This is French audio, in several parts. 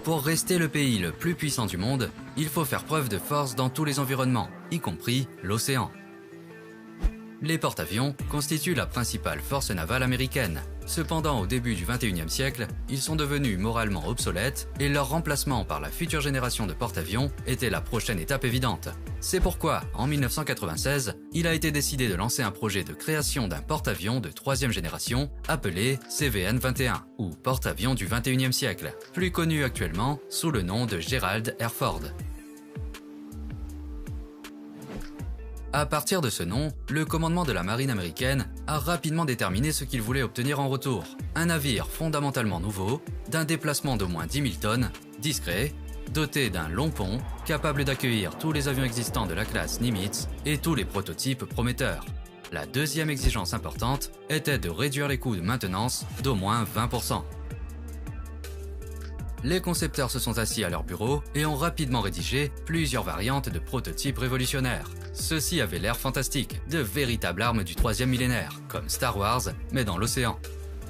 Pour rester le pays le plus puissant du monde, il faut faire preuve de force dans tous les environnements, y compris l'océan. Les porte-avions constituent la principale force navale américaine. Cependant, au début du XXIe siècle, ils sont devenus moralement obsolètes et leur remplacement par la future génération de porte-avions était la prochaine étape évidente. C'est pourquoi, en 1996, il a été décidé de lancer un projet de création d'un porte-avions de troisième génération appelé CVN-21, ou porte-avions du XXIe siècle, plus connu actuellement sous le nom de Gerald R. Ford. À partir de ce nom, le commandement de la marine américaine a rapidement déterminé ce qu'il voulait obtenir en retour. Un navire fondamentalement nouveau, d'un déplacement d'au moins 10 000 tonnes, discret, doté d'un long pont, capable d'accueillir tous les avions existants de la classe Nimitz et tous les prototypes prometteurs. La deuxième exigence importante était de réduire les coûts de maintenance d'au moins 20%. Les concepteurs se sont assis à leur bureau et ont rapidement rédigé plusieurs variantes de prototypes révolutionnaires. Ceux-ci avaient l'air fantastique, de véritables armes du troisième millénaire, comme Star Wars, mais dans l'océan.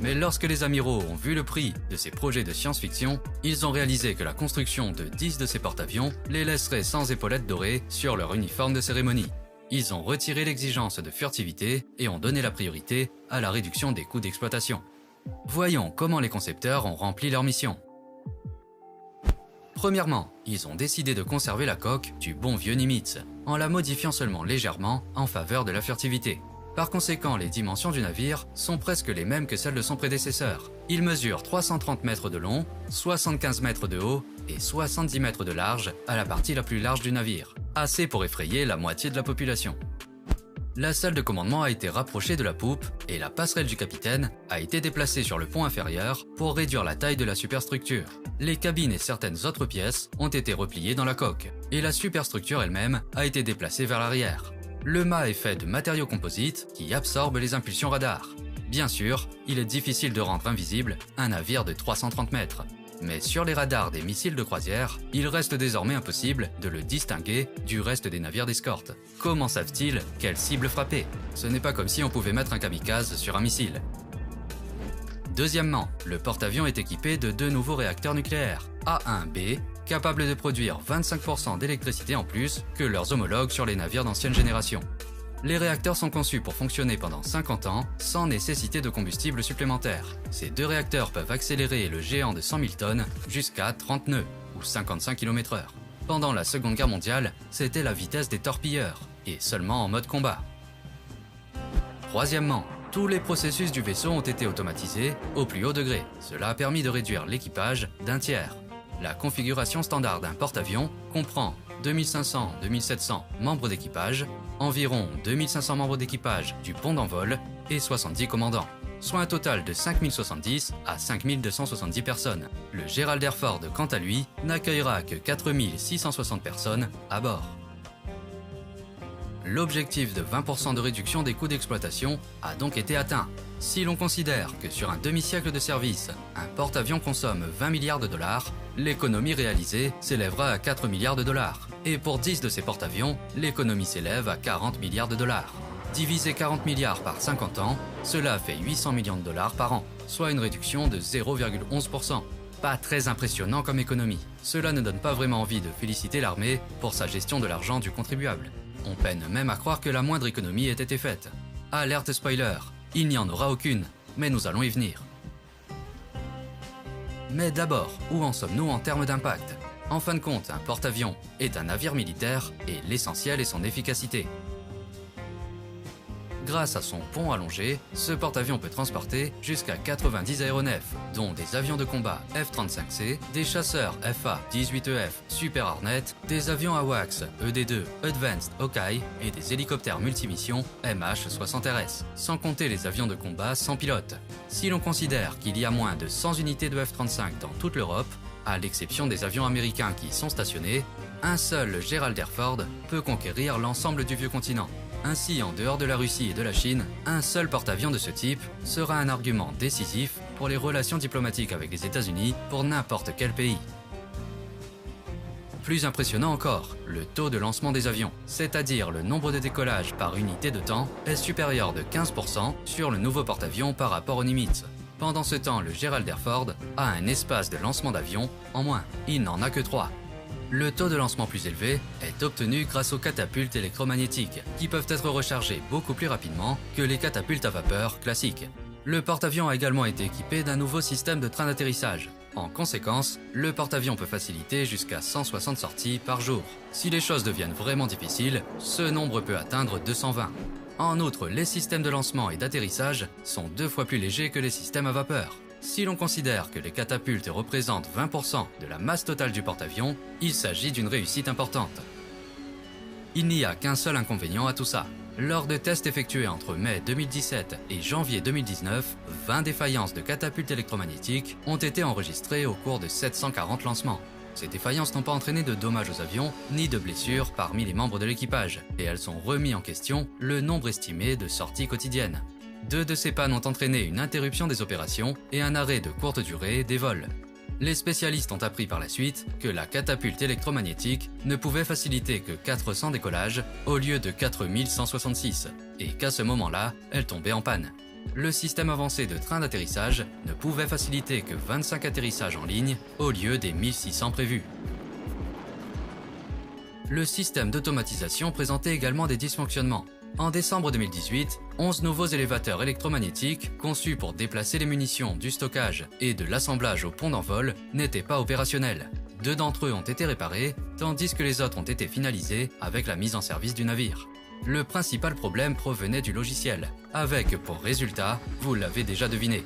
Mais lorsque les amiraux ont vu le prix de ces projets de science-fiction, ils ont réalisé que la construction de 10 de ces porte-avions les laisserait sans épaulettes dorées sur leur uniforme de cérémonie. Ils ont retiré l'exigence de furtivité et ont donné la priorité à la réduction des coûts d'exploitation. Voyons comment les concepteurs ont rempli leur mission. Premièrement, ils ont décidé de conserver la coque du bon vieux Nimitz, en la modifiant seulement légèrement en faveur de la furtivité. Par conséquent, les dimensions du navire sont presque les mêmes que celles de son prédécesseur. Il mesure 330 mètres de long, 75 mètres de haut et 70 mètres de large à la partie la plus large du navire, assez pour effrayer la moitié de la population. La salle de commandement a été rapprochée de la poupe et la passerelle du capitaine a été déplacée sur le pont inférieur pour réduire la taille de la superstructure. Les cabines et certaines autres pièces ont été repliées dans la coque et la superstructure elle-même a été déplacée vers l'arrière. Le mât est fait de matériaux composites qui absorbent les impulsions radar. Bien sûr, il est difficile de rendre invisible un navire de 330 mètres. Mais sur les radars des missiles de croisière, il reste désormais impossible de le distinguer du reste des navires d'escorte. Comment savent-ils quelle cible frapper? Ce n'est pas comme si on pouvait mettre un kamikaze sur un missile. Deuxièmement, le porte-avions est équipé de 2 nouveaux réacteurs nucléaires, A1B, capables de produire 25% d'électricité en plus que leurs homologues sur les navires d'ancienne génération. Les réacteurs sont conçus pour fonctionner pendant 50 ans sans nécessité de combustible supplémentaire. Ces 2 réacteurs peuvent accélérer le géant de 100 000 tonnes jusqu'à 30 nœuds ou 55 km/h. Pendant la Seconde Guerre mondiale, c'était la vitesse des torpilleurs et seulement en mode combat. Troisièmement, tous les processus du vaisseau ont été automatisés au plus haut degré. Cela a permis de réduire l'équipage d'un tiers. La configuration standard d'un porte-avions comprend 2500-2700 membres d'équipage, environ 2500 membres d'équipage du pont d'envol et 70 commandants, soit un total de 5070 à 5270 personnes. Le Gerald R. Ford, quant à lui, n'accueillera que 4660 personnes à bord. L'objectif de 20% de réduction des coûts d'exploitation a donc été atteint. Si l'on considère que sur un demi-siècle de service, un porte-avions consomme 20 milliards de dollars, l'économie réalisée s'élèvera à 4 milliards de dollars. Et pour 10 de ces porte-avions, l'économie s'élève à 40 milliards de dollars. Diviser 40 milliards par 50 ans, cela fait 800 millions de dollars par an, soit une réduction de 0,11%. Pas très impressionnant comme économie. Cela ne donne pas vraiment envie de féliciter l'armée pour sa gestion de l'argent du contribuable. On peine même à croire que la moindre économie ait été faite. Alerte spoiler, il n'y en aura aucune, mais nous allons y venir. Mais d'abord, où en sommes-nous en termes d'impact? En fin de compte, un porte-avions est un navire militaire et l'essentiel est son efficacité. Grâce à son pont allongé, ce porte-avions peut transporter jusqu'à 90 aéronefs, dont des avions de combat F-35C, des chasseurs FA-18EF Super Hornet, des avions AWACS ED-2 Advanced Hawkeye et des hélicoptères multimissions MH-60RS, sans compter les avions de combat sans pilote. Si l'on considère qu'il y a moins de 100 unités de F-35 dans toute l'Europe, à l'exception des avions américains qui y sont stationnés, un seul Gerald R. Ford peut conquérir l'ensemble du vieux continent. Ainsi, en dehors de la Russie et de la Chine, un seul porte-avions de ce type sera un argument décisif pour les relations diplomatiques avec les États-Unis pour n'importe quel pays. Plus impressionnant encore, le taux de lancement des avions, c'est-à-dire le nombre de décollages par unité de temps, est supérieur de 15% sur le nouveau porte-avions par rapport au Nimitz. Pendant ce temps, le Gerald R. Ford a un espace de lancement d'avion en moins. Il n'en a que 3. Le taux de lancement plus élevé est obtenu grâce aux catapultes électromagnétiques, qui peuvent être rechargées beaucoup plus rapidement que les catapultes à vapeur classiques. Le porte-avions a également été équipé d'un nouveau système de train d'atterrissage. En conséquence, le porte-avions peut faciliter jusqu'à 160 sorties par jour. Si les choses deviennent vraiment difficiles, ce nombre peut atteindre 220. En outre, les systèmes de lancement et d'atterrissage sont 2 fois plus légers que les systèmes à vapeur. Si l'on considère que les catapultes représentent 20% de la masse totale du porte-avions, il s'agit d'une réussite importante. Il n'y a qu'un seul inconvénient à tout ça. Lors de tests effectués entre mai 2017 et janvier 2019, 20 défaillances de catapultes électromagnétiques ont été enregistrées au cours de 740 lancements. Ces défaillances n'ont pas entraîné de dommages aux avions, ni de blessures parmi les membres de l'équipage, et elles ont remis en question le nombre estimé de sorties quotidiennes. 2 de ces pannes ont entraîné une interruption des opérations et un arrêt de courte durée des vols. Les spécialistes ont appris par la suite que la catapulte électromagnétique ne pouvait faciliter que 400 décollages au lieu de 4166, et qu'à ce moment-là, elle tombait en panne. Le système avancé de train d'atterrissage ne pouvait faciliter que 25 atterrissages en ligne au lieu des 1600 prévus. Le système d'automatisation présentait également des dysfonctionnements. En décembre 2018, 11 nouveaux élévateurs électromagnétiques conçus pour déplacer les munitions du stockage et de l'assemblage au pont d'envol n'étaient pas opérationnels. 2 d'entre eux ont été réparés, tandis que les autres ont été finalisés avec la mise en service du navire. Le principal problème provenait du logiciel, avec pour résultat, vous l'avez déjà deviné.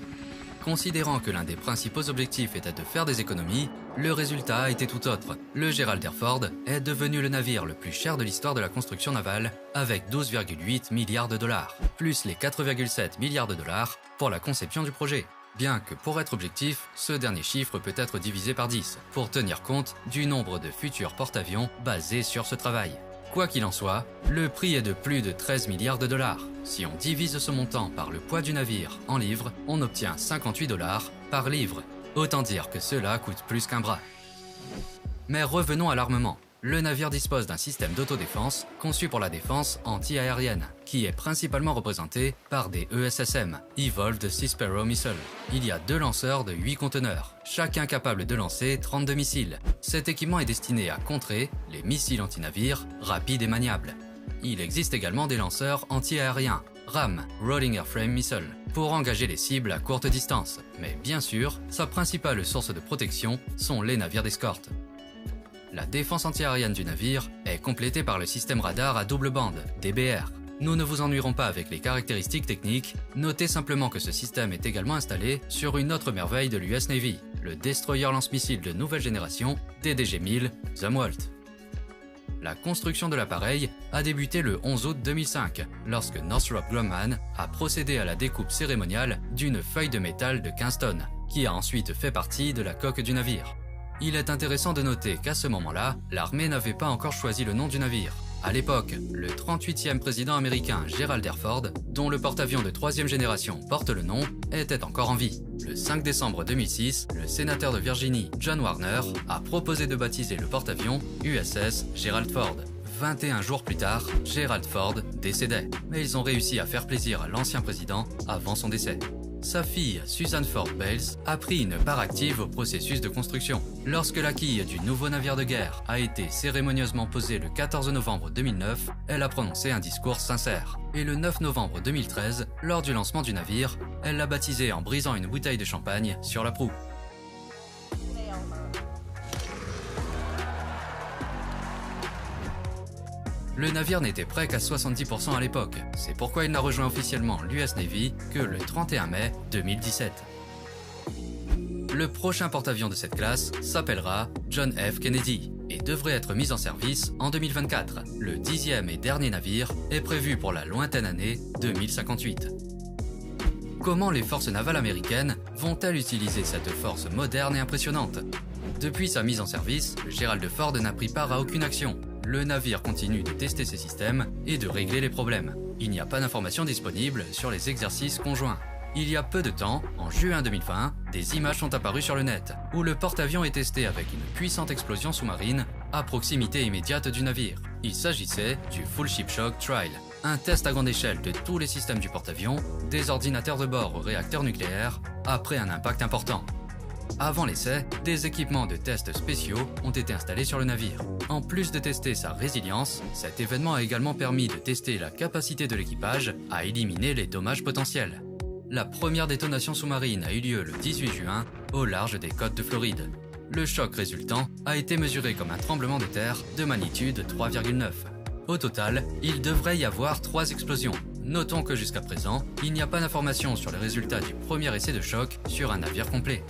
Considérant que l'un des principaux objectifs était de faire des économies, le résultat était tout autre. Le Gerald R. Ford est devenu le navire le plus cher de l'histoire de la construction navale, avec 12,8 milliards de dollars, plus les 4,7 milliards de dollars pour la conception du projet. Bien que pour être objectif, ce dernier chiffre peut être divisé par 10, pour tenir compte du nombre de futurs porte-avions basés sur ce travail. Quoi qu'il en soit, le prix est de plus de 13 milliards de dollars. Si on divise ce montant par le poids du navire en livres, on obtient 58 dollars par livre. Autant dire que cela coûte plus qu'un bras. Mais revenons à l'armement. Le navire dispose d'un système d'autodéfense conçu pour la défense anti-aérienne, qui est principalement représenté par des ESSM, Evolved Sea Sparrow Missile. Il y a 2 lanceurs de 8 conteneurs, chacun capable de lancer 32 missiles. Cet équipement est destiné à contrer les missiles anti-navires rapides et maniables. Il existe également des lanceurs anti-aériens, RAM, Rolling Airframe Missile, pour engager les cibles à courte distance. Mais bien sûr, sa principale source de protection sont les navires d'escorte. La défense antiaérienne du navire est complétée par le système radar à double bande, DBR. Nous ne vous ennuierons pas avec les caractéristiques techniques, notez simplement que ce système est également installé sur une autre merveille de l'US Navy, le destroyer lance-missile de nouvelle génération, DDG-1000 Zumwalt. La construction de l'appareil a débuté le 11 août 2005, lorsque Northrop Grumman a procédé à la découpe cérémoniale d'une feuille de métal de 15 tonnes, qui a ensuite fait partie de la coque du navire. Il est intéressant de noter qu'à ce moment-là, l'armée n'avait pas encore choisi le nom du navire. À l'époque, le 38e président américain Gerald R. Ford, dont le porte-avions de 3e génération porte le nom, était encore en vie. Le 5 décembre 2006, le sénateur de Virginie, John Warner, a proposé de baptiser le porte-avions USS Gerald Ford. 21 jours plus tard, Gerald Ford décédait, mais ils ont réussi à faire plaisir à l'ancien président avant son décès. Sa fille, Susan Ford Bales, a pris une part active au processus de construction. Lorsque la quille du nouveau navire de guerre a été cérémonieusement posée le 14 novembre 2009, elle a prononcé un discours sincère. Et le 9 novembre 2013, lors du lancement du navire, elle l'a baptisé en brisant une bouteille de champagne sur la proue. Le navire n'était prêt qu'à 70% à l'époque, c'est pourquoi il n'a rejoint officiellement l'US Navy que le 31 mai 2017. Le prochain porte-avions de cette classe s'appellera John F. Kennedy et devrait être mis en service en 2024. Le 10e et dernier navire est prévu pour la lointaine année 2058. Comment les forces navales américaines vont-elles utiliser cette force moderne et impressionnante? Depuis sa mise en service, le Gerald Ford n'a pris part à aucune action. Le navire continue de tester ses systèmes et de régler les problèmes. Il n'y a pas d'informations disponibles sur les exercices conjoints. Il y a peu de temps, en juin 2020, des images sont apparues sur le net, où le porte-avions est testé avec une puissante explosion sous-marine à proximité immédiate du navire. Il s'agissait du Full Ship Shock Trial, un test à grande échelle de tous les systèmes du porte-avions, des ordinateurs de bord aux réacteurs nucléaires, après un impact important. Avant l'essai, des équipements de tests spéciaux ont été installés sur le navire. En plus de tester sa résilience, cet événement a également permis de tester la capacité de l'équipage à éliminer les dommages potentiels. La première détonation sous-marine a eu lieu le 18 juin au large des côtes de Floride. Le choc résultant a été mesuré comme un tremblement de terre de magnitude 3,9. Au total, il devrait y avoir 3 explosions. Notons que jusqu'à présent, il n'y a pas d'informations sur les résultats du premier essai de choc sur un navire complet.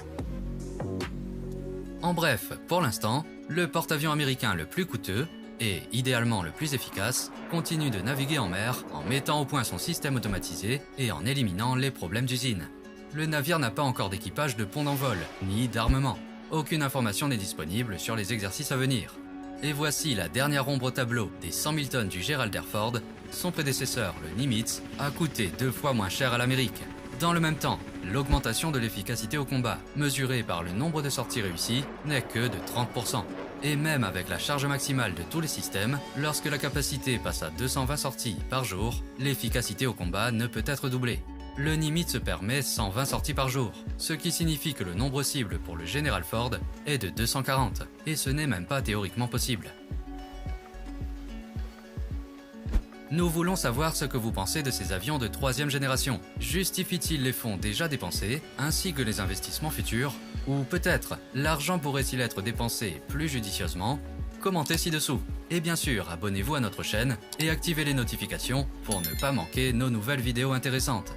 En bref, pour l'instant, le porte-avions américain le plus coûteux et, idéalement le plus efficace, continue de naviguer en mer en mettant au point son système automatisé et en éliminant les problèmes d'usine. Le navire n'a pas encore d'équipage de pont d'envol, ni d'armement. Aucune information n'est disponible sur les exercices à venir. Et voici la dernière ombre au tableau des 100 000 tonnes du Gerald R. Ford. Son prédécesseur, le Nimitz, a coûté 2 fois moins cher à l'Amérique. Dans le même temps, l'augmentation de l'efficacité au combat, mesurée par le nombre de sorties réussies, n'est que de 30%. Et même avec la charge maximale de tous les systèmes, lorsque la capacité passe à 220 sorties par jour, l'efficacité au combat ne peut être doublée. Le Nimitz permet 120 sorties par jour, ce qui signifie que le nombre cible pour le General Ford est de 240, et ce n'est même pas théoriquement possible. Nous voulons savoir ce que vous pensez de ces avions de 3e génération. Justifient-ils les fonds déjà dépensés, ainsi que les investissements futurs? Ou peut-être, l'argent pourrait-il être dépensé plus judicieusement? Commentez ci-dessous. Et bien sûr, abonnez-vous à notre chaîne et activez les notifications pour ne pas manquer nos nouvelles vidéos intéressantes.